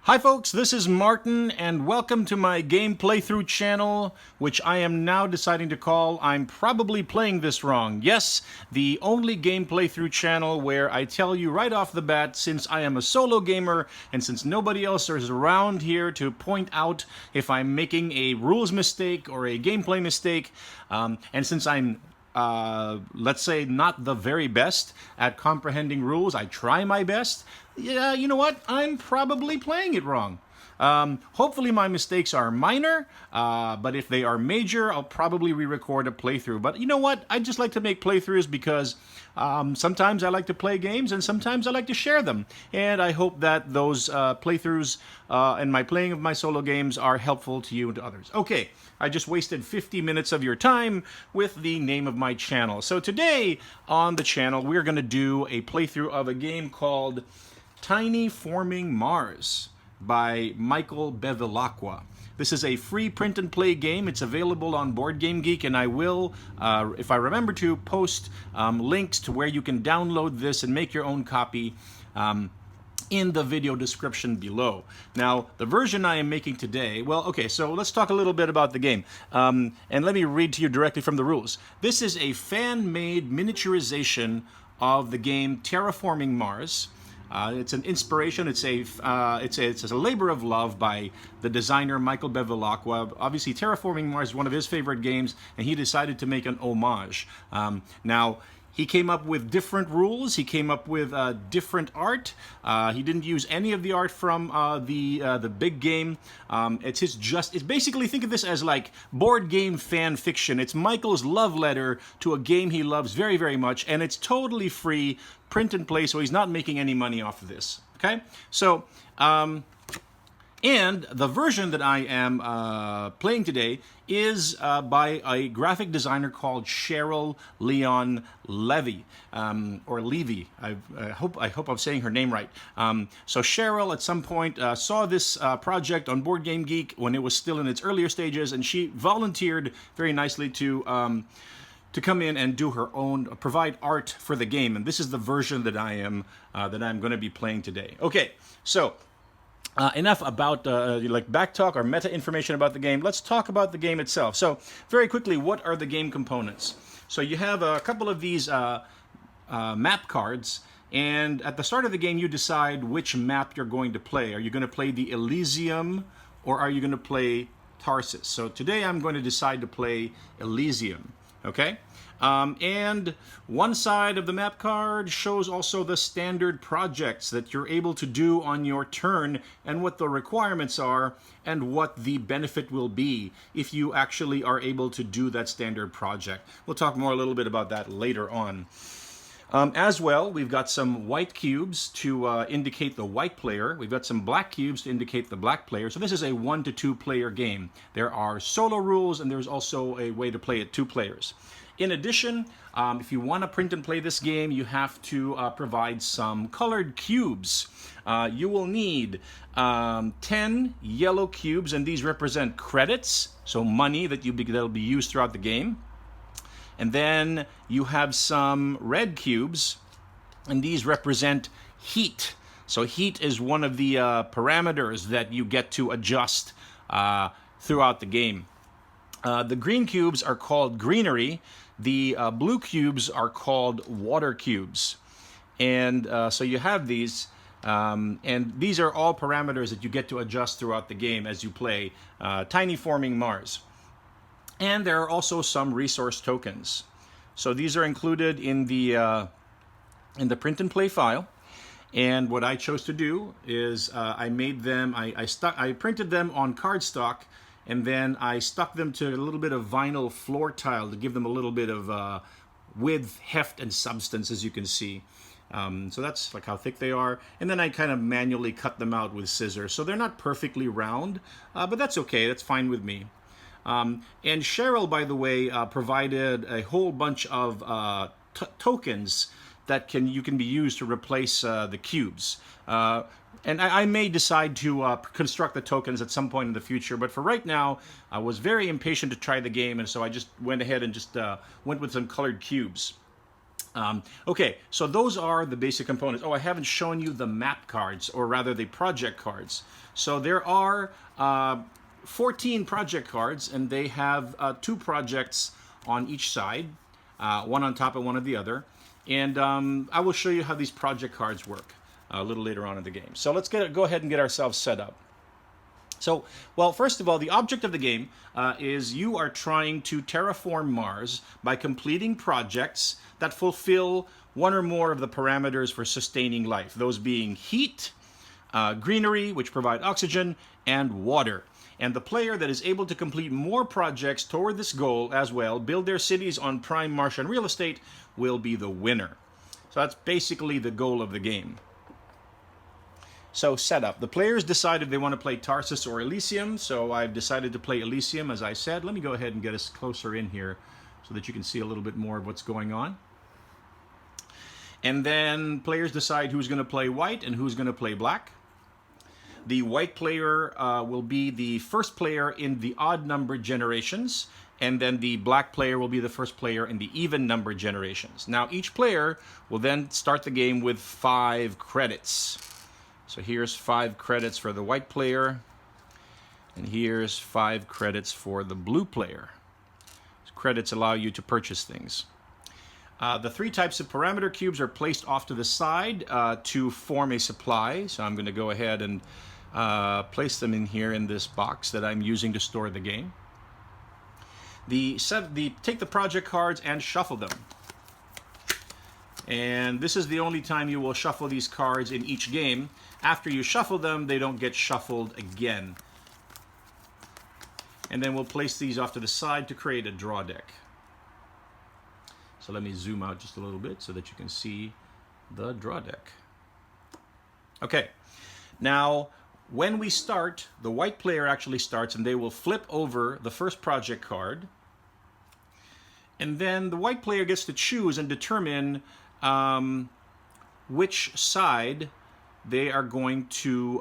Hi folks, this is Martin and welcome to my game playthrough channel, which I am now deciding to call I'm Probably Playing This Wrong. Yes, the only game playthrough channel where I tell you right off the bat, since I am a solo gamer and since nobody else is around here to point out if I'm making a rules mistake or a gameplay mistake, and since I'm let's say not the very best at comprehending rules, I try my best. Yeah, you know what? I'm probably playing it wrong. Hopefully my mistakes are minor, but if they are major, I'll probably re-record a playthrough. But you know what? I just like to make playthroughs because sometimes I like to play games and sometimes I like to share them. And I hope that those playthroughs and my playing of my solo games are helpful to you and to others. Okay, I just wasted 50 minutes of your time with the name of my channel. So today on the channel, we're going to do a playthrough of a game called TINYforming Mars by Mike Bevilacqua. This is a free print and play game. It's available on Board Game Geek, and I will, if I remember to, post links to where you can download this and make your own copy in the video description below. Now, the version I am making today, well, okay, so let's talk a little bit about the game. And let me read to you directly from the rules. This is a fan-made miniaturization of the game Terraforming Mars. It's an inspiration. It's a labor of love by the designer Mike Bevilacqua. Obviously, Terraforming Mars is one of his favorite games, and he decided to make an homage. Now, he came up with different rules. He came up with different art. He didn't use any of the art from the big game. It's basically, think of this as like board game fan fiction. It's Michael's love letter to a game he loves very, very much, and it's totally free, print and play, so he's not making any money off of this. Okay, so. And the version that I am playing today is by a graphic designer called Cheryl Leon Levy, or Levy. I hope I'm saying her name right. So Cheryl at some point saw this project on Board Game Geek when it was still in its earlier stages, and she volunteered very nicely to come in and do her own, provide art for the game. And this is the version that I'm going to be playing today. Okay, so. Enough about like back talk or meta information about the game. Let's talk about the game itself. So very quickly, what are the game components? So you have a couple of these map cards, and at the start of the game you decide which map you're going to play. Are you going to play the Elysium or are you going to play Tarsus? So today I'm going to decide to play Elysium. Okay? And one side of the map card shows also the standard projects that you're able to do on your turn and what the requirements are and what the benefit will be if you actually are able to do that standard project. We'll talk more a little bit about that later on. As well, we've got some white cubes to indicate the white player. We've got some black cubes to indicate the black player. So this is a 1 to 2 player game. There are solo rules, and there's also a way to play it 2 players. In addition, if you want to print and play this game, you have to provide some colored cubes. You will need 10 yellow cubes, and these represent credits, so money that'll be used throughout the game. And then you have some red cubes, and these represent heat. So heat is one of the parameters that you get to adjust throughout the game. The green cubes are called greenery. The blue cubes are called water cubes. And so you have these, and these are all parameters that you get to adjust throughout the game as you play TINYforming Mars. And there are also some resource tokens. So these are included in the print and play file. And what I chose to do is I made them, I printed them on cardstock, and then I stuck them to a little bit of vinyl floor tile to give them a little bit of width, heft, and substance, as you can see. So that's like how thick they are. And then I kind of manually cut them out with scissors. So they're not perfectly round, but that's okay. That's fine with me. And Cheryl, by the way, provided a whole bunch of tokens that can be used to replace the cubes. And I may decide to construct the tokens at some point in the future, but for right now, I was very impatient to try the game, and so I just went ahead and just went with some colored cubes. Okay, so those are the basic components. Oh, I haven't shown you the map cards, or rather the project cards. So there are 14 project cards, and they have 2 projects on each side, one on top of one of the other. And I will show you how these project cards work a little later on in the game. So let's go ahead and get ourselves set up. So, well, first of all, the object of the game is you are trying to terraform Mars by completing projects that fulfill one or more of the parameters for sustaining life, those being heat, greenery, which provide oxygen, and water. And the player that is able to complete more projects toward this goal as well, build their cities on prime Martian real estate, will be the winner. So that's basically the goal of the game. So setup. The players decide if they want to play Tarsus or Elysium. So I've decided to play Elysium, as I said. Let me go ahead and get us closer in here so that you can see a little bit more of what's going on. And then players decide who's going to play white and who's going to play black. The white player will be the first player in the odd numbered generations, and then the black player will be the first player in the even numbered generations. Now each player will then start the game with 5 credits. So here's 5 credits for the white player, and here's 5 credits for the blue player. Credits allow you to purchase things. The 3 types of parameter cubes are placed off to the side to form a supply. So I'm going to go ahead and place them in here in this box that I'm using to store the game. Take the project cards and shuffle them. And this is the only time you will shuffle these cards in each game. After you shuffle them, they don't get shuffled again. And then we'll place these off to the side to create a draw deck. So let me zoom out just a little bit so that you can see the draw deck. Okay, now when we start, the white player actually starts, and they will flip over the first project card. And then the white player gets to choose and determine which side they are going to,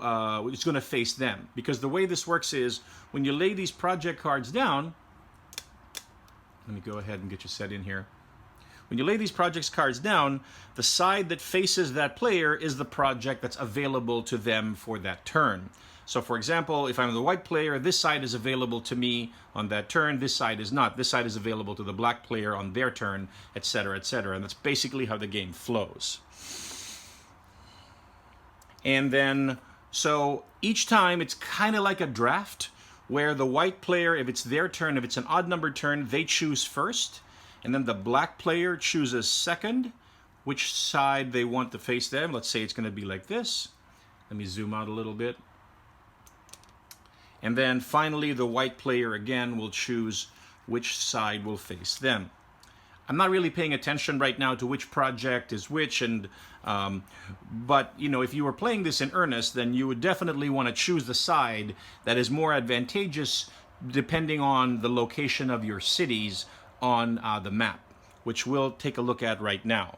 it's going to face them. Because the way this works is, when you lay these project cards down, let me go ahead and get you set in here. When you lay these project cards down, the side that faces that player is the project that's available to them for that turn. So for example, if I'm the white player, this side is available to me on that turn, this side is not. This side is available to the black player on their turn, etc., etc. And that's basically how the game flows. And then, so each time it's kind of like a draft, where the white player, if it's their turn, if it's an odd numbered turn, they choose first. And then the black player chooses second, which side they want to face them. Let's say it's going to be like this. Let me zoom out a little bit. And then finally, the white player again will choose which side will face them. I'm not really paying attention right now to which project is which, and but you know, if you were playing this in earnest, then you would definitely want to choose the side that is more advantageous depending on the location of your cities on the map, which we'll take a look at right now.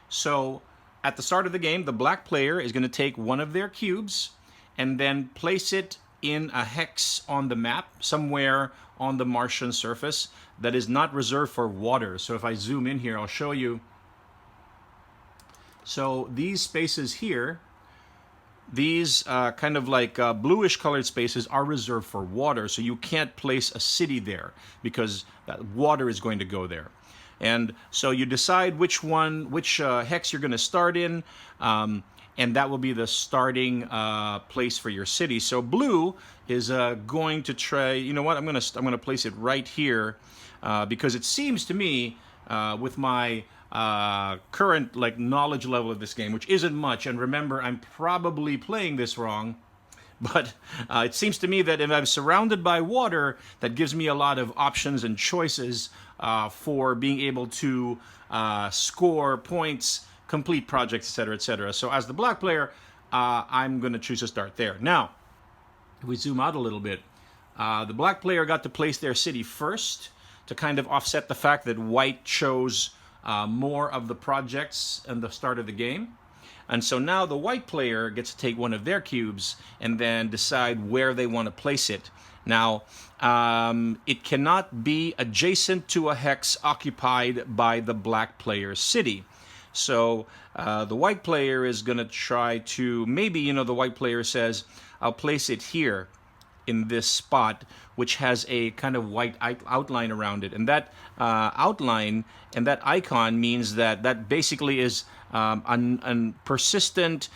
So at the start of the game, the black player is going to take one of their cubes and then place it in a hex on the map somewhere on the Martian surface that is not reserved for water. So if I zoom in here, I'll show you. So these spaces here, these kind of like bluish colored spaces are reserved for water. So you can't place a city there because that water is going to go there. And so you decide which hex you're going to start in, and that will be the starting place for your city. So blue is going to try. You know what? I'm going to place it right here because it seems to me, with my current like knowledge level of this game, which isn't much, and remember, I'm probably playing this wrong. But it seems to me that if I'm surrounded by water, that gives me a lot of options and choices for being able to score points, complete projects, etc., etc. So as the black player, I'm going to choose to start there. Now, if we zoom out a little bit, the black player got to place their city first to kind of offset the fact that white chose more of the projects at the start of the game. And so now the white player gets to take one of their cubes and then decide where they want to place it. Now, it cannot be adjacent to a hex occupied by the black player's city. So the white player is going to try to, maybe, the white player says, I'll place it here in this spot, which has a kind of white outline around it. And that outline and that icon means that basically is a persistent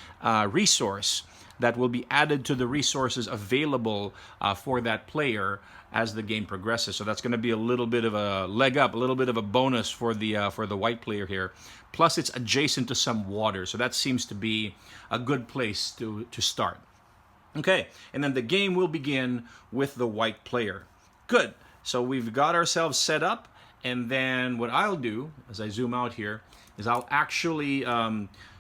resource that will be added to the resources available for that player as the game progresses. So that's going to be a little bit of a leg up, a little bit of a bonus for the white player here. Plus, it's adjacent to some water, so that seems to be a good place to start. Okay, and then the game will begin with the white player. Good. So we've got ourselves set up, and then what I'll do, as I zoom out here, is I'll actually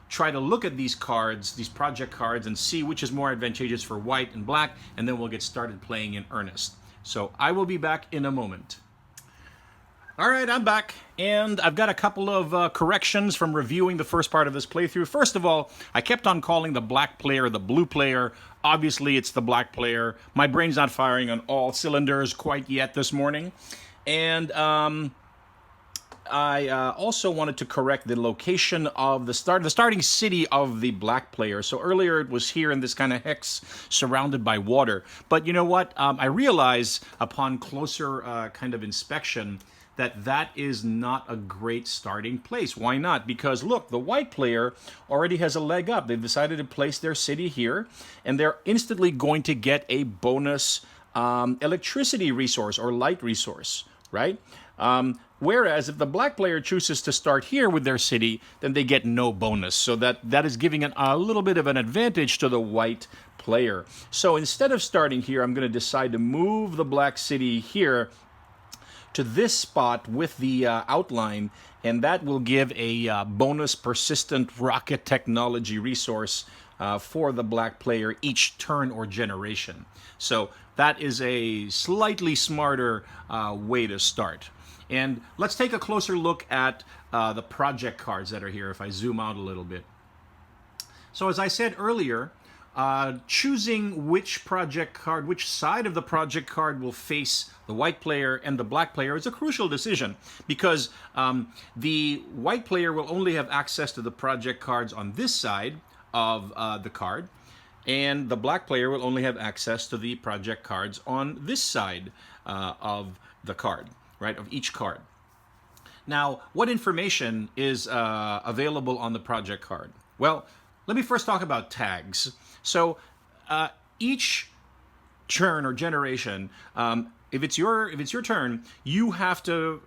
try to look at these cards, these project cards, and see which is more advantageous for white and black, and then we'll get started playing in earnest. So I will be back in a moment. All right, I'm back, and I've got a couple of corrections from reviewing the first part of this playthrough. First of all, I kept on calling the black player the blue player. Obviously, it's the black player. My brain's not firing on all cylinders quite yet this morning. And I also wanted to correct the location of the starting city of the black player. So earlier it was here in this kind of hex surrounded by water. But you know what? I realized upon closer kind of inspection that is not a great starting place. Why not? Because look, the white player already has a leg up. They've decided to place their city here, and they're instantly going to get a bonus electricity resource or light resource, right? Whereas if the black player chooses to start here with their city, then they get no bonus. So that is giving a little bit of an advantage to the white player. So instead of starting here, I'm going to decide to move the black city here to this spot with the outline, and that will give a bonus persistent rocket technology resource for the black player each turn or generation. So that is a slightly smarter way to start. And let's take a closer look at the project cards that are here if I zoom out a little bit. So as I said earlier, choosing which project card, which side of the project card will face the white player and the black player is a crucial decision, because the white player will only have access to the project cards on this side of the card, and the black player will only have access to the project cards on this side of the card, right, of each card. Now, what information is available on the project card? Well, let me first talk about tags. So each turn or generation, if it's your turn, you have to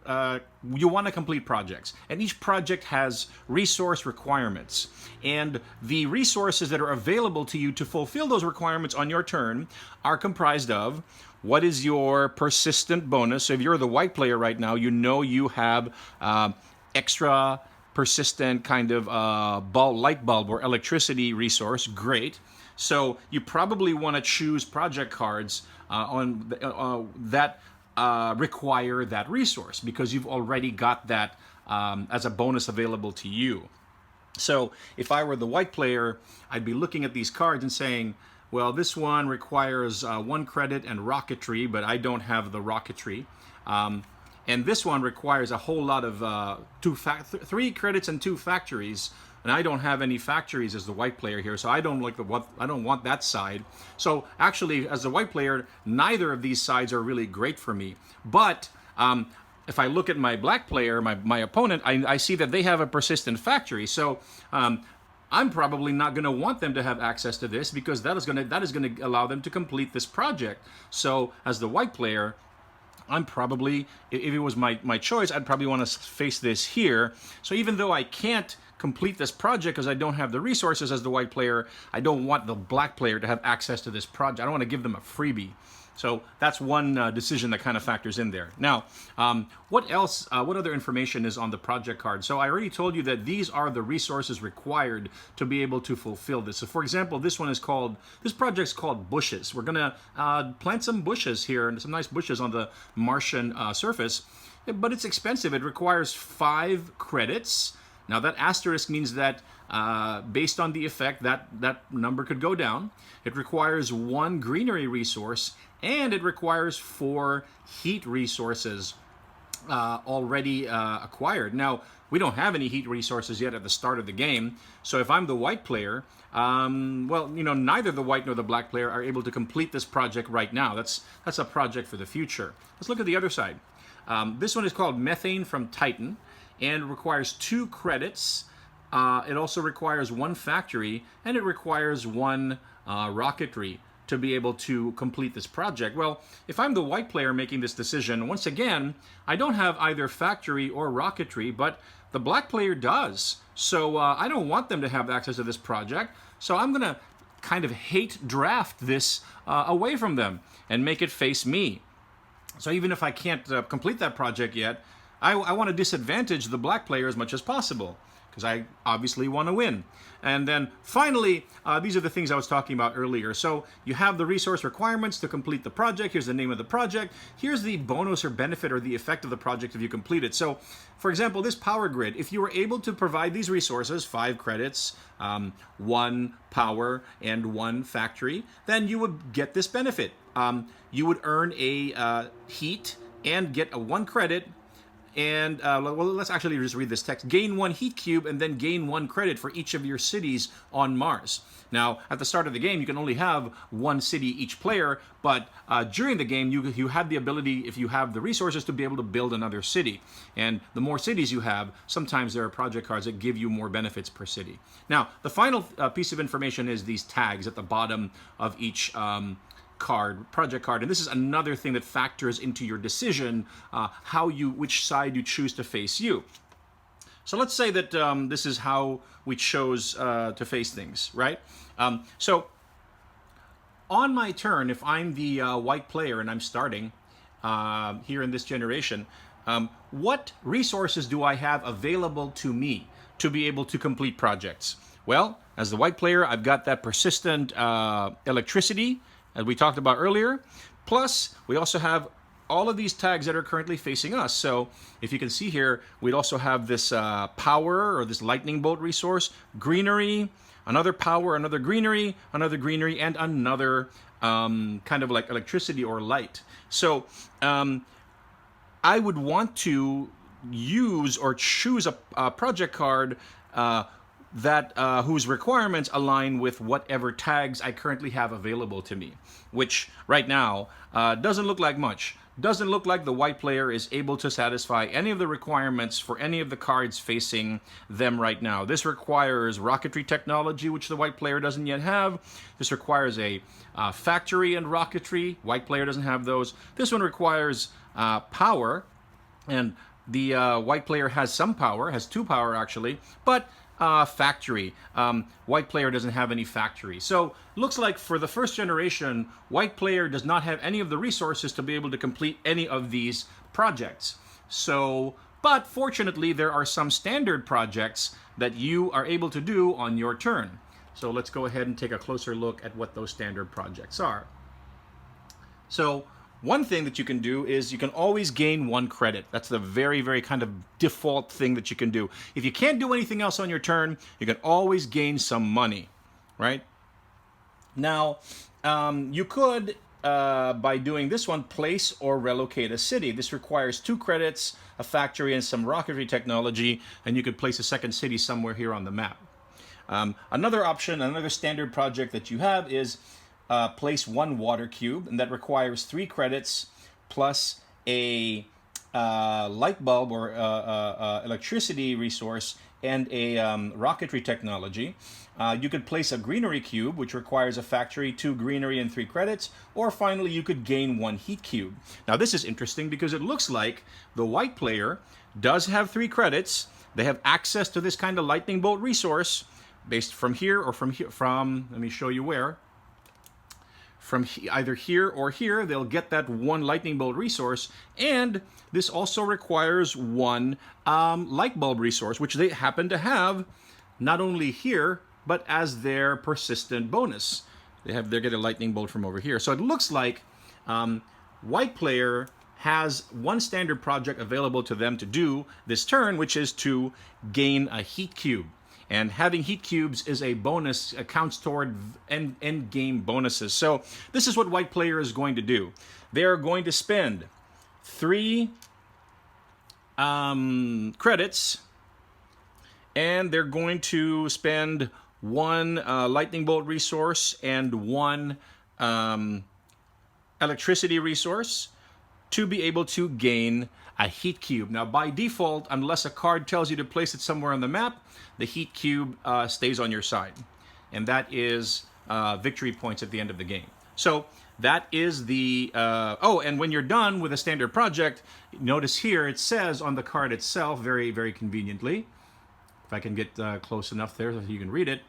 you want to complete projects, and each project has resource requirements, and the resources that are available to you to fulfill those requirements on your turn are comprised of what is your persistent bonus. So if you're the white player right now, you know you have extra persistent kind of light bulb or electricity resource. Great. So you probably want to choose project cards that require that resource, because you've already got that as a bonus available to you. So if I were the white player, I'd be looking at these cards and saying, well, this one requires 1 credit and rocketry, but I don't have the rocketry. And this one requires a whole lot of 3 credits and 2 factories, and I don't have any factories as the white player here, so I don't want that side. So actually, as the white player, neither of these sides are really great for me. But if I look at my black player, my opponent, I see that they have a persistent factory. So I'm probably not going to want them to have access to this, because that is going to allow them to complete this project. So as the white player, I'm probably, if it was my choice, I'd probably want to face this here. So even though I can't complete this project because I don't have the resources as the white player, I don't want the black player to have access to this project. I don't want to give them a freebie. So that's one decision that kind of factors in there. Now, what else? What other information is on the project card? So I already told you that these are the resources required to be able to fulfill this. So for example, this project's called bushes. We're gonna plant some bushes here, and some nice bushes on the Martian surface, but it's expensive. It requires 5 credits. Now that asterisk means that based on the effect, that number could go down. It requires 1 greenery resource, and it requires 4 heat resources already acquired. Now, we don't have any heat resources yet at the start of the game, so if I'm the white player, well, you know, neither the white nor the black player are able to complete this project right now. That's a project for the future. Let's look at the other side. This one is called Methane from Titan, and requires 2 credits. It also requires 1 factory, and it requires 1 rocketry to be able to complete this project. Well, if I'm the white player making this decision, once again, I don't have either factory or rocketry, but the black player does. So I don't want them to have access to this project, so I'm going to kind of hate draft this away from them and make it face me. So even if I can't complete that project yet, I want to disadvantage the black player as much as possible, because I obviously want to win. And then finally, these are the things I was talking about earlier. So you have the resource requirements to complete the project. Here's the name of the project. Here's the bonus or benefit or the effect of the project if you complete it. So for example, this power grid, if you were able to provide these resources, 5 credits, 1 power, and 1 factory, then you would get this benefit. You would earn a heat and get a 1 credit. And well, let's actually just read this text. Gain 1 heat cube and then gain 1 credit for each of your cities on Mars. Now, at the start of the game, you can only have 1 city each player, but during the game, you have the ability, if you have the resources, to be able to build another city. And the more cities you have, sometimes there are project cards that give you more benefits per city. Now, the final piece of information is these tags at the bottom of each project card, and this is another thing that factors into your decision which side you choose to face you. So let's say that this is how we chose to face things, right? So on my turn, if I'm the white player and I'm starting here in this generation, what resources do I have available to me to be able to complete projects? Well, as the white player, I've got that persistent electricity, as we talked about earlier. Plus, we also have all of these tags that are currently facing us. So if you can see here, we'd also have this power or this lightning bolt resource, greenery, another power, another greenery, and another kind of like electricity or light. So I would want to use or choose a project card that whose requirements align with whatever tags I currently have available to me, which right now doesn't look like much. Doesn't look like the white player is able to satisfy any of the requirements for any of the cards facing them right now. This requires rocketry technology, which the white player doesn't yet have. This requires a factory and rocketry. White player doesn't have those. This one requires power, and the white player has some power, has 2 power actually, but factory. White player doesn't have any factory. So looks like for the first generation, white player does not have any of the resources to be able to complete any of these projects. So, but fortunately, there are some standard projects that you are able to do on your turn. So let's go ahead and take a closer look at what those standard projects are. So one thing that you can do is you can always gain 1 credit. That's the very, very kind of default thing that you can do. If you can't do anything else on your turn, you can always gain some money, right? Now, you could, by doing this one, place or relocate a city. This requires 2 credits, a factory, and some rocketry technology, and you could place a second city somewhere here on the map. Another option, another standard project that you have is place 1 water cube, and that requires 3 credits plus a light bulb or electricity resource and a rocketry technology. You could place a greenery cube, which requires a factory, 2 greenery, and 3 credits. Or finally, you could gain 1 heat cube. Now this is interesting because it looks like the white player does have 3 credits. They have access to this kind of lightning bolt resource based from here or from here. Let me show you where. From either here or here, they'll get that 1 lightning bolt resource, and this also requires 1 light bulb resource, which they happen to have not only here, but as their persistent bonus. They get a lightning bolt from over here. So it looks like white player has one standard project available to them to do this turn, which is to gain a heat cube. And having heat cubes is a bonus, counts toward end game bonuses. So this is what white player is going to do. They're going to spend 3 credits, and they're going to spend 1 lightning bolt resource and 1 electricity resource to be able to gain a heat cube. Now, by default, unless a card tells you to place it somewhere on the map, the heat cube stays on your side. And that is victory points at the end of the game. So that is the... oh, and when you're done with a standard project, notice here it says on the card itself, very, very conveniently, if I can get close enough there so you can read it,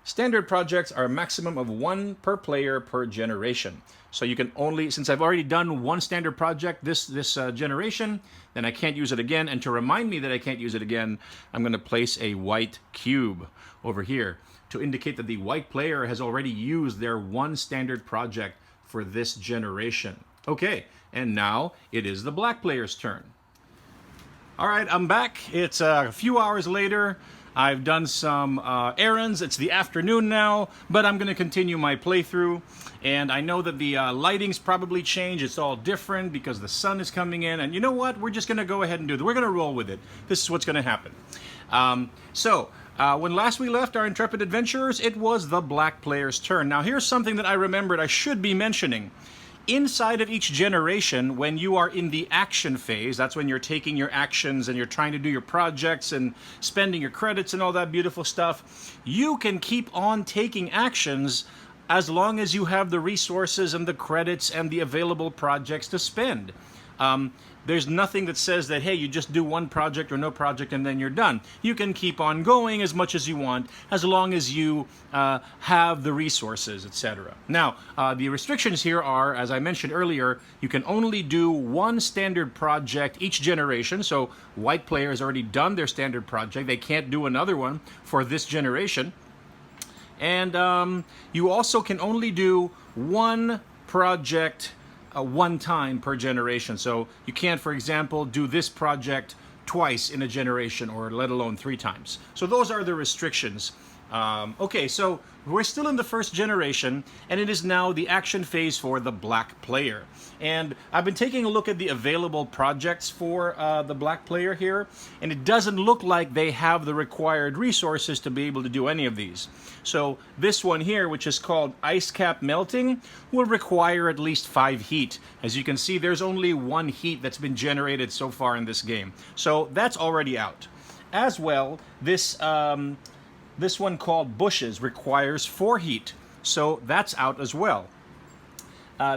standard projects are a maximum of 1 per player per generation. So you can only, since I've already done 1 standard project this generation, then I can't use it again. And to remind me that I can't use it again, I'm going to place a white cube over here to indicate that the white player has already used their 1 standard project for this generation. Okay, and now it is the black player's turn. All right, I'm back. It's a few hours later. I've done some errands. It's the afternoon now, but I'm going to continue my playthrough. And I know that the lighting's probably changed. It's all different because the sun is coming in. And you know what? We're just going to go ahead and do it. We're going to roll with it. This is what's going to happen. When last we left our intrepid adventurers, it was the black player's turn. Now, here's something that I remembered I should be mentioning. Inside of each generation, when you are in the action phase, that's when you're taking your actions and you're trying to do your projects and spending your credits and all that beautiful stuff, you can keep on taking actions as long as you have the resources and the credits and the available projects to spend. There's nothing that says that, hey, you just do 1 project or no project and then you're done. You can keep on going as much as you want as long as you have the resources, etc. Now, the restrictions here are, as I mentioned earlier, you can only do 1 standard project each generation. So white player has already done their standard project. They can't do another one for this generation. And you also can only do 1 project 1 time per generation. So you can't, for example, do this project twice in a generation, or let alone 3 times. So those are the restrictions. Okay, so we're still in the first generation, and it is now the action phase for the black player. And I've been taking a look at the available projects for the black player here, and it doesn't look like they have the required resources to be able to do any of these. So this one here, which is called Ice Cap Melting, will require at least 5 heat. As you can see, there's only 1 heat that's been generated so far in this game. So that's already out. As well, this one called Bushes requires 4 heat, so that's out as well.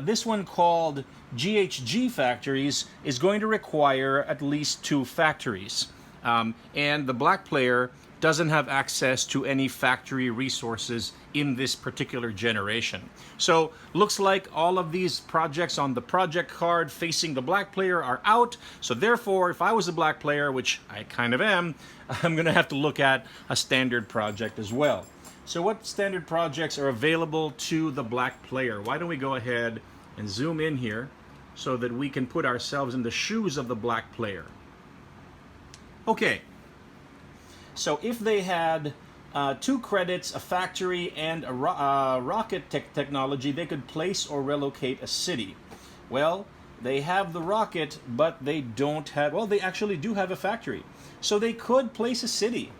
This one called GHG Factories is going to require at least 2 factories. And the black player doesn't have access to any factory resources in this particular generation. So looks like all of these projects on the project card facing the black player are out. So therefore, if I was a black player, which I kind of am, I'm going to have to look at a standard project as well. So what standard projects are available to the black player? Why don't we go ahead and zoom in here so that we can put ourselves in the shoes of the black player. Okay. So if they had 2 credits, a factory, and a rocket technology, they could place or relocate a city. Well, they have the rocket, but they don't have... Well, they actually do have a factory. So they could place a city.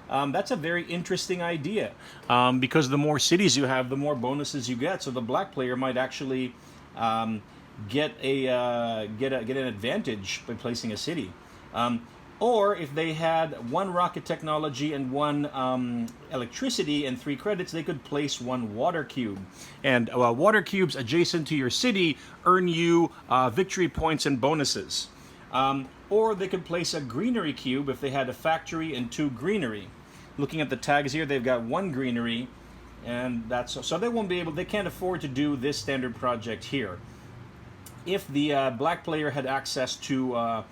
That's a very interesting idea, because the more cities you have, the more bonuses you get. So the black player might actually get an advantage by placing a city. Or if they had 1 rocket technology and 1 electricity and 3 credits, they could place 1 water cube. And water cubes adjacent to your city earn you victory points and bonuses. Or they could place a greenery cube if they had a factory and 2 greenery. Looking at the tags here, they've got 1 greenery, and that's so they won't be able. They can't afford to do this standard project here. If the black player had access to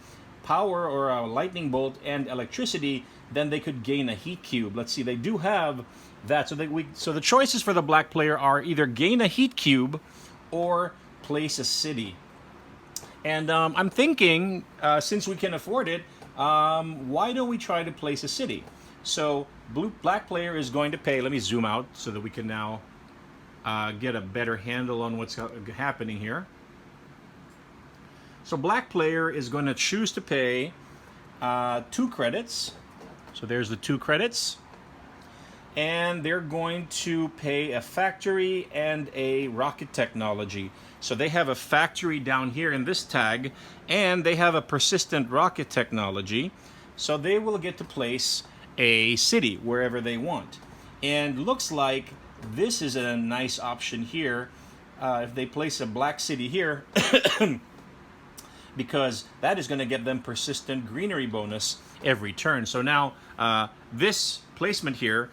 power or a lightning bolt and electricity, then they could gain a heat cube. Let's see, they do have that. So the choices for the black player are either gain a heat cube or place a city. And I'm thinking, since we can afford it, why don't we try to place a city? So black player is going to pay. Let me zoom out so that we can now get a better handle on what's happening here. So black player is going to choose to pay 2 credits. So there's the 2 credits. And they're going to pay a factory and a rocket technology. So they have a factory down here in this tag, and they have a persistent rocket technology. So they will get to place a city wherever they want. And looks like this is a nice option here. If they place a black city here, because that is going to get them persistent greenery bonus every turn. So now this placement here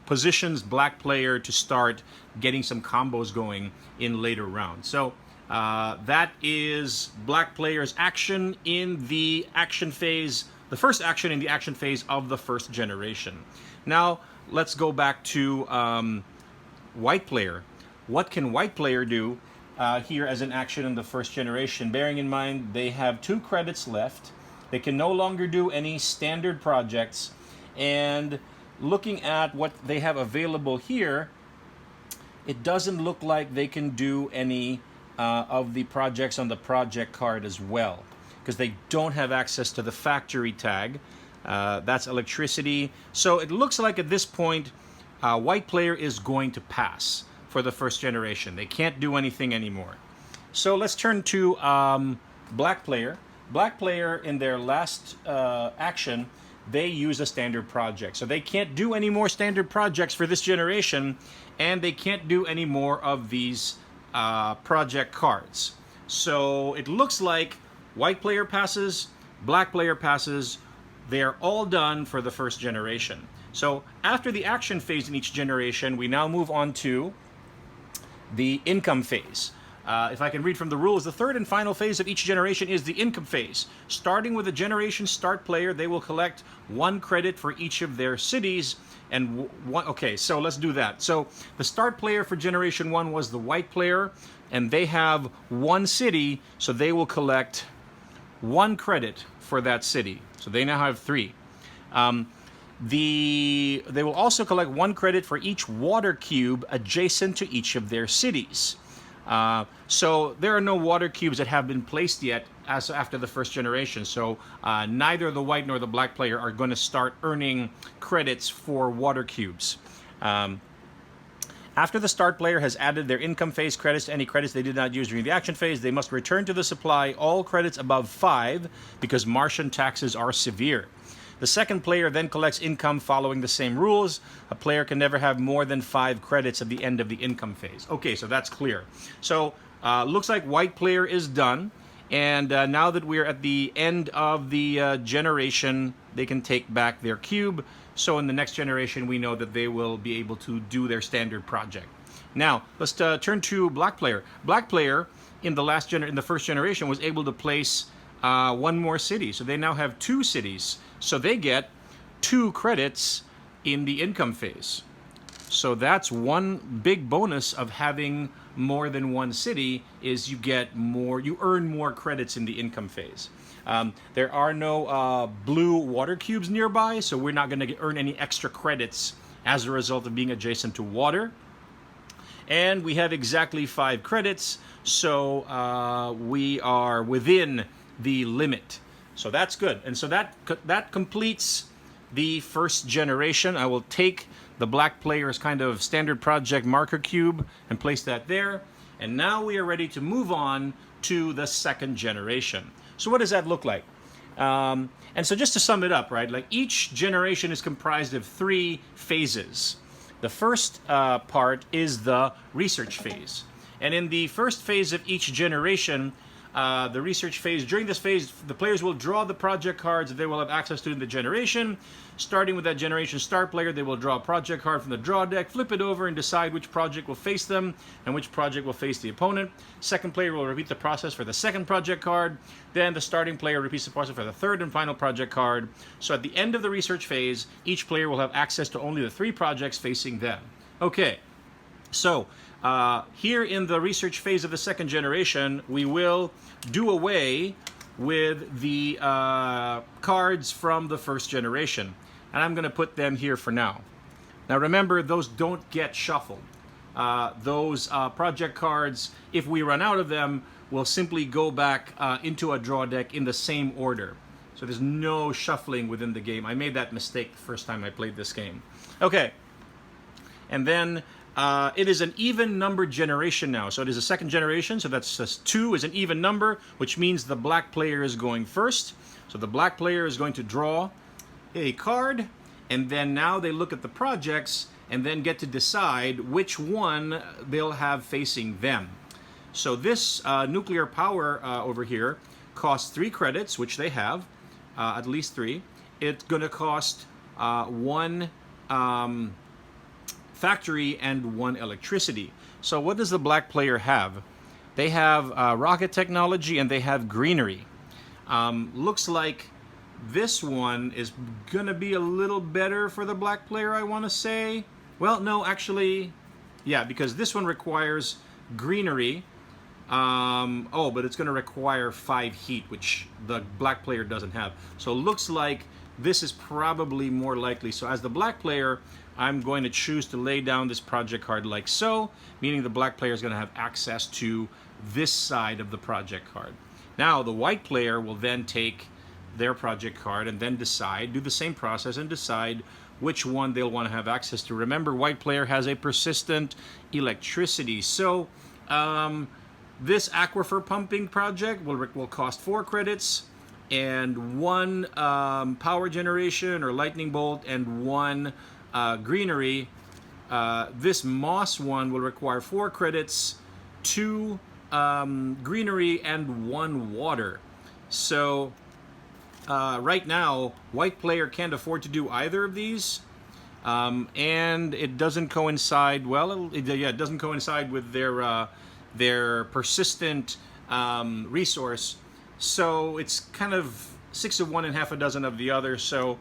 positions black player to start getting some combos going in later rounds. So that is black player's action in the action phase, the first action in the action phase of the first generation. Now let's go back to white player. What can white player do here as an action in the first generation? Bearing in mind they have 2 credits left. They can no longer do any standard projects, and looking at what they have available here, it doesn't look like they can do any of the projects on the project card as well, because they don't have access to the factory tag. That's electricity. So it looks like at this point, white player is going to pass for the first generation. They can't do anything anymore. So let's turn to black player. Black player, in their last action, they use a standard project. So they can't do any more standard projects for this generation, and they can't do any more of these project cards. So it looks like white player passes, black player passes. They're all done for the first generation. So after the action phase in each generation, we now move on to the income phase. If I can read from the rules, the third and final phase of each generation is the income phase. Starting with the generation start player, they will collect 1 credit for each of their cities. And okay, so let's do that. So the start player for generation 1 was the white player, and they have 1 city, so they will collect 1 credit for that city. So they now have 3. They will also collect 1 credit for each water cube adjacent to each of their cities. So there are no water cubes that have been placed yet as after the first generation. So neither the white nor the black player are going to start earning credits for water cubes. After the start player has added their income phase credits to any credits they did not use during the action phase, they must return to the supply all credits above 5 because Martian taxes are severe. The second player then collects income following the same rules. A player can never have more than 5 credits at the end of the income phase. Okay, so that's clear. So looks like white player is done. And now that we're at the end of the generation, they can take back their cube. So in the next generation, we know that they will be able to do their standard project. Now, let's turn to black player. Black player in the first generation was able to place 1 more city. So they now have 2 cities. So they get 2 credits in the income phase. So that's one big bonus of having more than 1 city, is you earn more credits in the income phase. There are no blue water cubes nearby, so we're not going to earn any extra credits as a result of being adjacent to water. And we have exactly 5 credits, so we are within the limit. So that's good. And so that completes the first generation. I will take the black player's kind of standard project marker cube and place that there. And now we are ready to move on to the second generation. So what does that look like? And so just to sum it up, right? Like each generation is comprised of 3 phases. The first part is the research phase. And in the first phase of each generation, the research phase, during this phase, the players will draw the project cards that they will have access to in the generation. Starting with that generation start player, they will draw a project card from the draw deck, flip it over, and decide which project will face them and which project will face the opponent. Second player will repeat the process for the second project card. Then the starting player repeats the process for the third and final project card. So at the end of the research phase, each player will have access to only the 3 projects facing them. Okay, So here in the research phase of the second generation, we will do away with the cards from the first generation. And I'm going to put them here for now. Now remember, those don't get shuffled. Those project cards, if we run out of them, will simply go back into a draw deck in the same order. So there's no shuffling within the game. I made that mistake the first time I played this game. Okay. And then it is an even numbered generation now. So it is a second generation, so that's just 2 is an even number, which means the black player is going first. So the black player is going to draw a card, and then now they look at the projects and then get to decide which one they'll have facing them. So this nuclear power over here costs 3 credits, which they have, at least 3. It's going to cost 1 factory and 1 electricity. So what does the black player have? They have rocket technology and they have greenery. Looks like this one is gonna be a little better for the black player, I want to say. Well, no, actually, yeah, because this one requires greenery. Oh, but it's gonna require 5 heat, which the black player doesn't have. So it looks like this is probably more likely. So as the black player, I'm going to choose to lay down this project card like so, meaning the black player is going to have access to this side of the project card. Now the white player will then take their project card and then decide, do the same process and decide which one they'll want to have access to. Remember, white player has a persistent electricity. So this aquifer pumping project will cost 4 credits and 1 power generation or lightning bolt and 1 greenery. This moss one will require 4 credits, 2 greenery, and 1 water. So right now, white player can't afford to do either of these, and it doesn't coincide. Well, it doesn't coincide with their persistent resource. So it's kind of 6 of one and half a dozen of the other. So.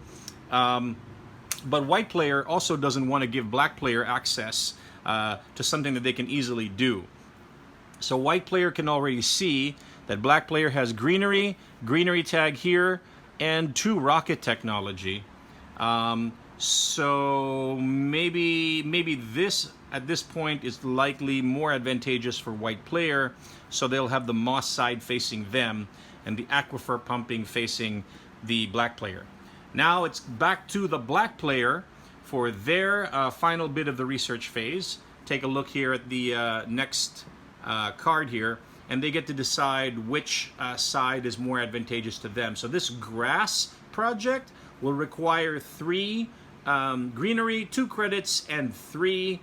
But white player also doesn't want to give black player access to something that they can easily do. So white player can already see that black player has greenery tag here, and 2 rocket technology. So maybe this at this point is likely more advantageous for white player. So they'll have the moss side facing them and the aquifer pumping facing the black player. Now it's back to the black player for their final bit of the research phase. Take a look here at the next card here, and they get to decide which side is more advantageous to them. So this grass project will require 3 greenery, 2 credits, and 3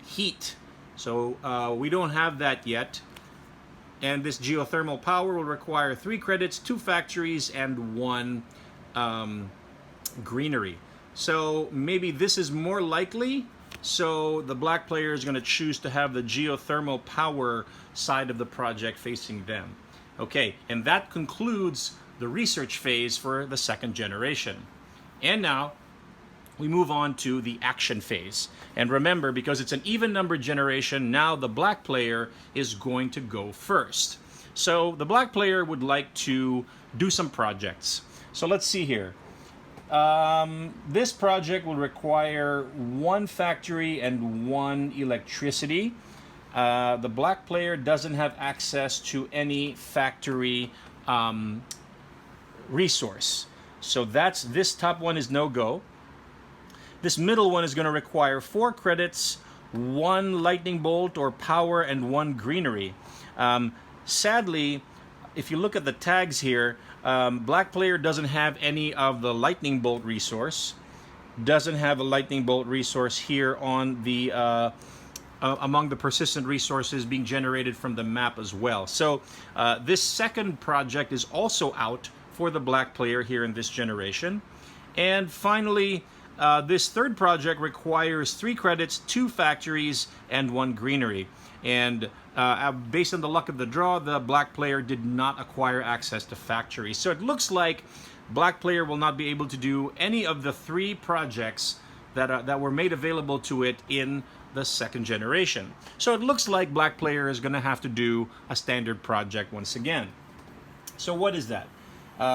heat. So we don't have that yet. And this geothermal power will require 3 credits, 2 factories, and 1 greenery. So maybe this is more likely. So the black player is going to choose to have the geothermal power side of the project facing them. Okay, and that concludes the research phase for the second generation. And now we move on to the action phase. And remember, because it's an even numbered generation, now the black player is going to go first. So the black player would like to do some projects. So let's see here. This project will require 1 factory and 1 electricity. The black player doesn't have access to any factory resource. So this top one is no-go. This middle one is going to require 4 credits, 1 lightning bolt or power, and 1 greenery. Sadly, if you look at the tags here, black player doesn't have any of the lightning bolt resource. Doesn't have a lightning bolt resource here on the among the persistent resources being generated from the map as well. So this second project is also out for the black player here in this generation. And finally, this third project requires 3 credits, 2 factories, and 1 greenery. And based on the luck of the draw, the black player did not acquire access to factories. So it looks like black player will not be able to do any of the 3 projects that were made available to it in the second generation. So it looks like black player is going to have to do a standard project once again. So what is that?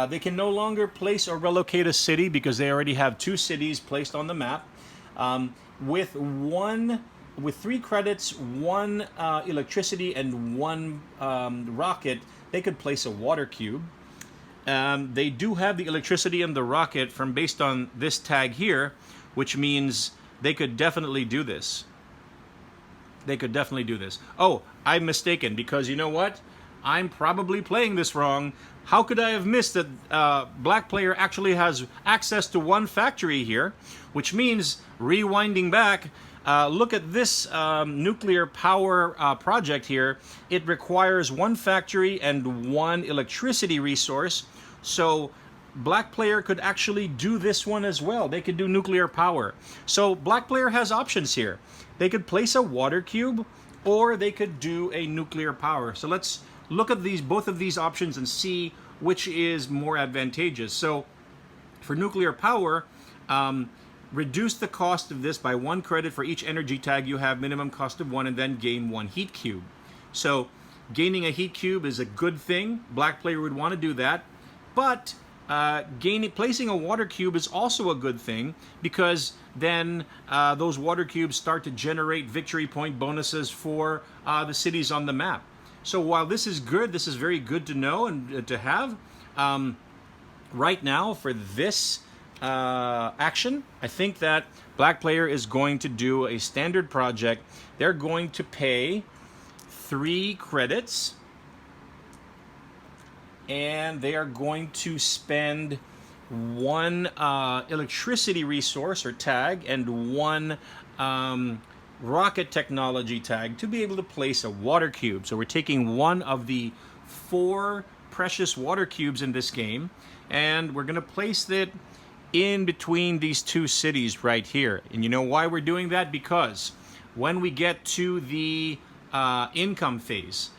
They can no longer place or relocate a city because they already have 2 cities placed on the map. With 3 credits, 1 electricity, and 1 rocket, they could place a water cube. They do have the electricity and the rocket from based on this tag here, which means they could definitely do this. They could definitely do this. Oh, I'm mistaken, because you know what? I'm probably playing this wrong. How could I have missed that black player actually has access to 1 factory here, which means, rewinding back, look at this nuclear power project here. It requires 1 factory and 1 electricity resource. So black player could actually do this one as well. They could do nuclear power. So black player has options here. They could place a water cube, or they could do a nuclear power. So let's look at both of these options and see which is more advantageous. So for nuclear power, reduce the cost of this by 1 credit for each energy tag you have, minimum cost of 1, and then gain 1 heat cube. So gaining a heat cube is a good thing. Black player would want to do that. But placing a water cube is also a good thing, because then those water cubes start to generate victory point bonuses for the cities on the map. So while this is good, this is very good to know and to have. Right now, for this action, I think that black player is going to do a standard project. They're going to pay 3 credits, and they are going to spend 1 electricity resource or tag and 1 rocket technology tag to be able to place a water cube. So we're taking 1 of the 4 precious water cubes in this game, and we're going to place it in between these 2 cities right here. And you know why we're doing that? Because when we get to the income phase,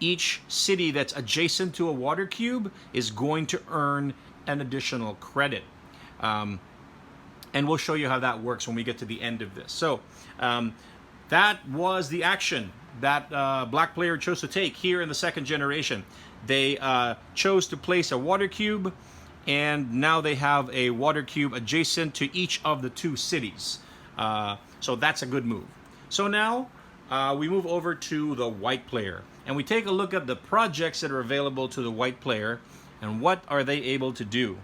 each city that's adjacent to a water cube is going to earn an additional credit. And we'll show you how that works when we get to the end of this. So that was the action that black player chose to take here in the second generation. They chose to place a water cube, and now they have a water cube adjacent to each of the 2 cities. So that's a good move. So now we move over to the white player, and we take a look at the projects that are available to the white player and what are they able to do.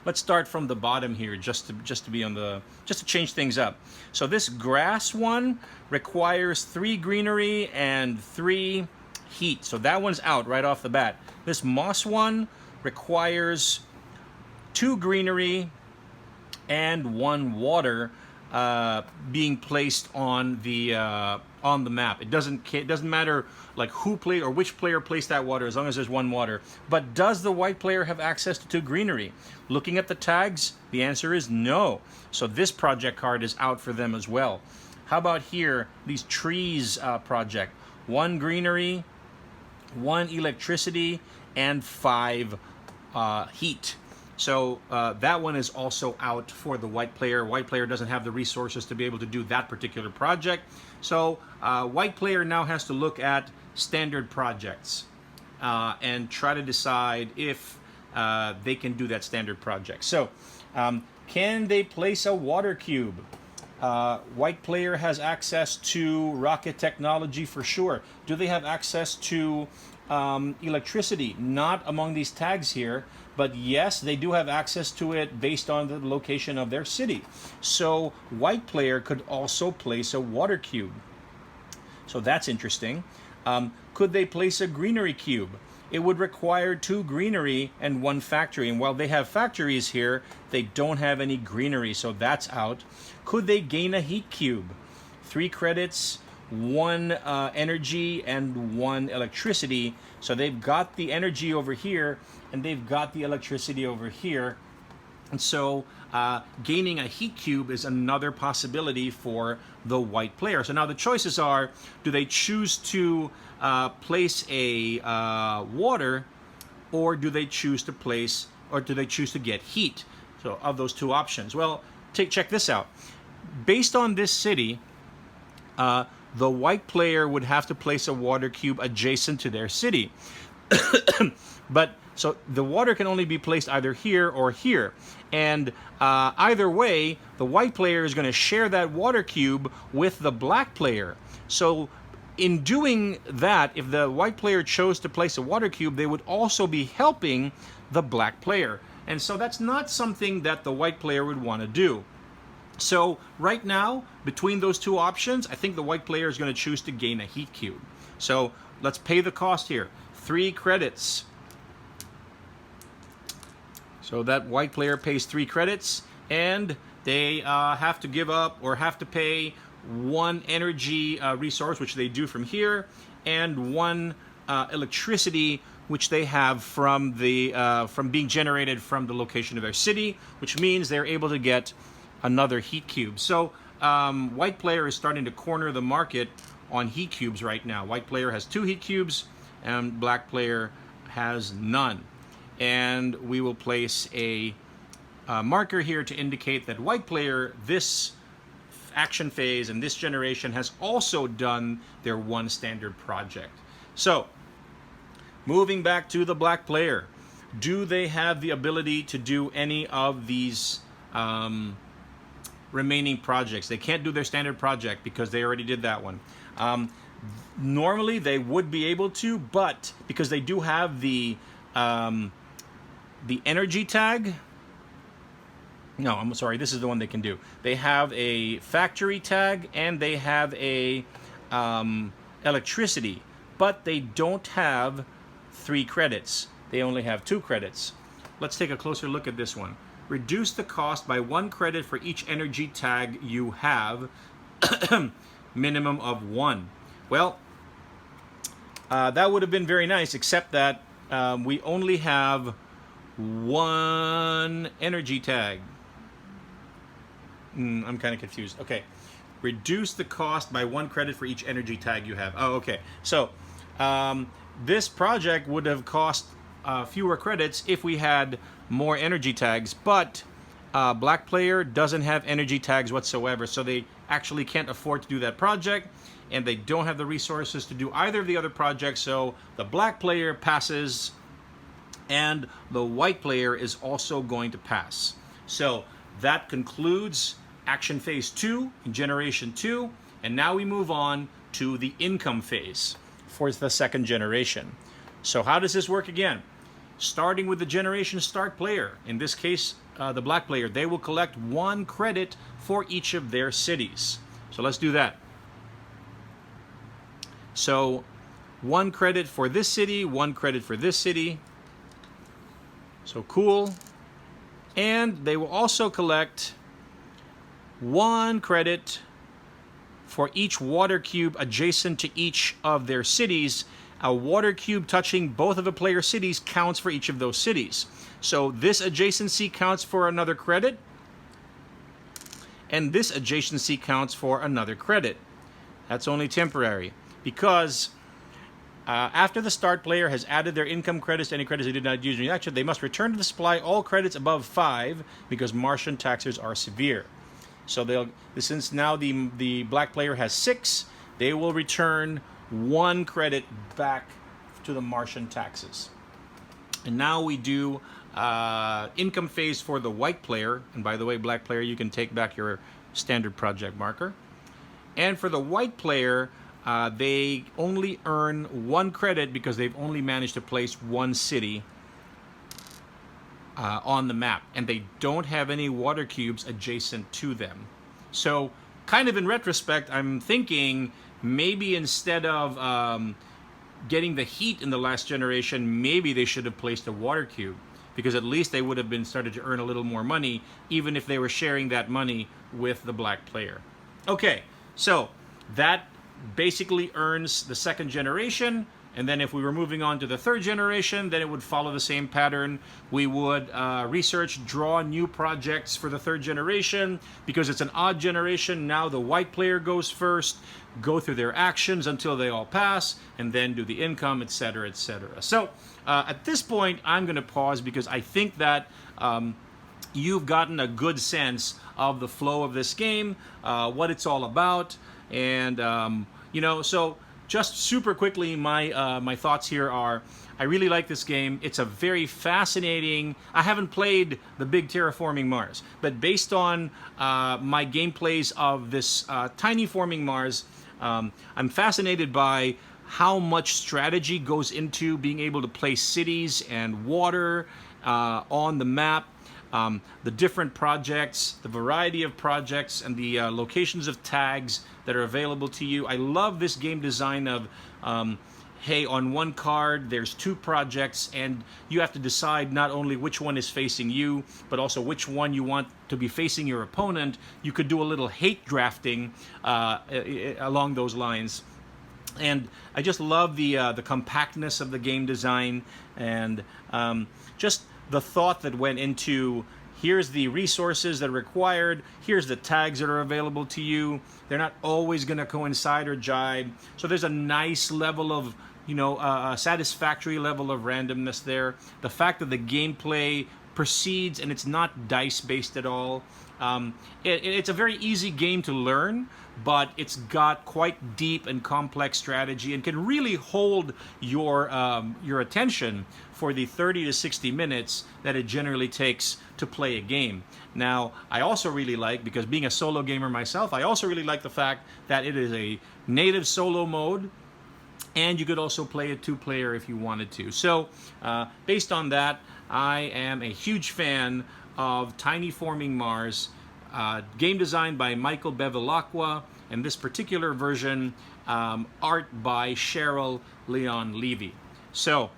Let's start from the bottom here, just to change things up. So this grass one requires 3 greenery and 3 heat. So that one's out right off the bat. This moss one requires 2 greenery and 1 water being placed on the map. It doesn't matter like who play or which player placed that water, as long as there's 1 water. But does the white player have access to 2 greenery? Looking at the tags, the answer is no. So this project card is out for them as well. How about here, these trees project? 1 greenery, 1 electricity, and 5 heat. So that one is also out for the white player. White player doesn't have the resources to be able to do that particular project. So white player now has to look at standard projects and try to decide if they can do that standard project. So can they place a water cube? White player has access to rocket technology for sure. Do they have access to electricity? Not among these tags here, but yes, they do have access to it based on the location of their city. So white player could also place a water cube. So that's interesting. Could they place a greenery cube? It would require 2 greenery and 1 factory. And while they have factories here, they don't have any greenery, so that's out. Could they gain a heat cube? 3 credits, 1 energy, and 1 electricity. So they've got the energy over here, and they've got the electricity over here. And so gaining a heat cube is another possibility for the white player. So now the choices are, do they choose to place a water, or do they choose to place, or do they choose to get heat? So of those 2 options, well, check this out. based on this city, the white player would have to place a water cube adjacent to their city. But so the water can only be placed either here or here. And either way, the white player is going to share that water cube with the black player. So in doing that, if the white player chose to place a water cube, they would also be helping the black player. And so that's not something that the white player would want to do. So right now, between those two options, I think the white player is going to choose to gain a heat cube. So let's pay the cost here. 3 credits. So that white player pays 3 credits, and they have to give up or have to pay 1 energy resource, which they do from here, and 1 electricity, which they have from the from being generated from the location of their city, which means they're able to get another heat cube. So white player is starting to corner the market on heat cubes right now. White player has 2 heat cubes, and black player has none. And we will place a marker here to indicate that white player, this action phase and this generation, has also done their 1 standard project. So moving back to the black player, do they have the ability to do any of these remaining projects? They can't do their standard project because they already did that one. Normally they would be able to, but because they do have the energy tag. No, I'm sorry, this is the one they can do. They have a factory tag and they have a electricity, but they don't have 3 credits. They only have 2 credits. Let's take a closer look at this one. Reduce the cost by 1 credit for each energy tag you have, minimum of 1. Well, that would have been very nice, except that we only have 1 energy tag. I'm kind of confused. Okay. Reduce the cost by 1 credit for each energy tag you have. Oh, okay. So this project would have cost fewer credits if we had more energy tags, but black player doesn't have energy tags whatsoever, so they actually can't afford to do that project, and they don't have the resources to do either of the other projects, so the black player passes, and the white player is also going to pass. So that concludes action phase 2 in generation 2, and now we move on to the income phase for the second generation. So how does this work again? Starting with the generation start player, in this case the black player, they will collect 1 credit for each of their cities. So let's do that. So 1 credit for this city, 1 credit for this city. So cool. And they will also collect 1 credit for each water cube adjacent to each of their cities. A water cube touching both of a player's cities counts for each of those cities. So this adjacency counts for another credit, and this adjacency counts for another credit. That's only temporary, because after the start player has added their income credits to any credits they did not use in the action, they must return to the supply all credits above 5 because Martian taxes are severe. So since now the black player has 6, they will return 1 credit back to the Martian taxes. And now we do income phase for the white player. And by the way, black player, you can take back your standard project marker. And for the white player, they only earn 1 credit because they've only managed to place 1 city on the map, and they don't have any water cubes adjacent to them. So kind of in retrospect, I'm thinking maybe instead of getting the heat in the last generation, maybe they should have placed a water cube, because at least they would have been started to earn a little more money, even if they were sharing that money with the black player. Okay, so that basically earns the second generation. And then if we were moving on to the third generation, then it would follow the same pattern. We would research, draw new projects for the third generation. Because it's an odd generation, now the white player goes first, go through their actions until they all pass, and then do the income, etc., etc. So at this point, I'm going to pause because I think that you've gotten a good sense of the flow of this game, what it's all about, and so just super quickly, my thoughts here are: I really like this game. It's a very fascinating. I haven't played the big Terraforming Mars, but based on my gameplays of this TINYforming Mars, I'm fascinated by how much strategy goes into being able to place cities and water on the map. The different projects, the variety of projects, and the locations of tags that are available to you. I love this game design of, hey, on one card there's 2 projects, and you have to decide not only which one is facing you, but also which one you want to be facing your opponent. You could do a little hate drafting along those lines. And I just love the compactness of the game design, and just the thought that went into: here's the resources that are required, here's the tags that are available to you. They're not always going to coincide or jibe. So there's a nice level of, a satisfactory level of randomness there. The fact that the gameplay proceeds and it's not dice-based at all. It's a very easy game to learn, but it's got quite deep and complex strategy and can really hold your attention for the 30 to 60 minutes that it generally takes to play a game. Now, I also really like, because being a solo gamer myself, I also really like the fact that it is a native solo mode, and you could also play a 2-player if you wanted to. So, based on that, I am a huge fan of TINYforming Mars, game designed by Mike Bevilacqua, and this particular version, art by Cheryl Leon Levy. So,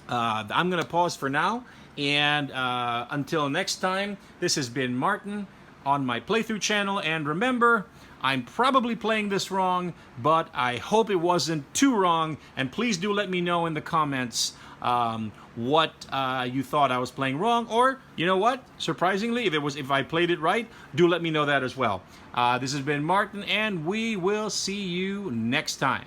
I'm going to pause for now, and until next time, this has been Martin on my playthrough channel, and remember, I'm probably playing this wrong, but I hope it wasn't too wrong, and please do let me know in the comments what you thought I was playing wrong, or you know what, surprisingly, if I played it right, do let me know that as well. This has been Martin, and we will see you next time.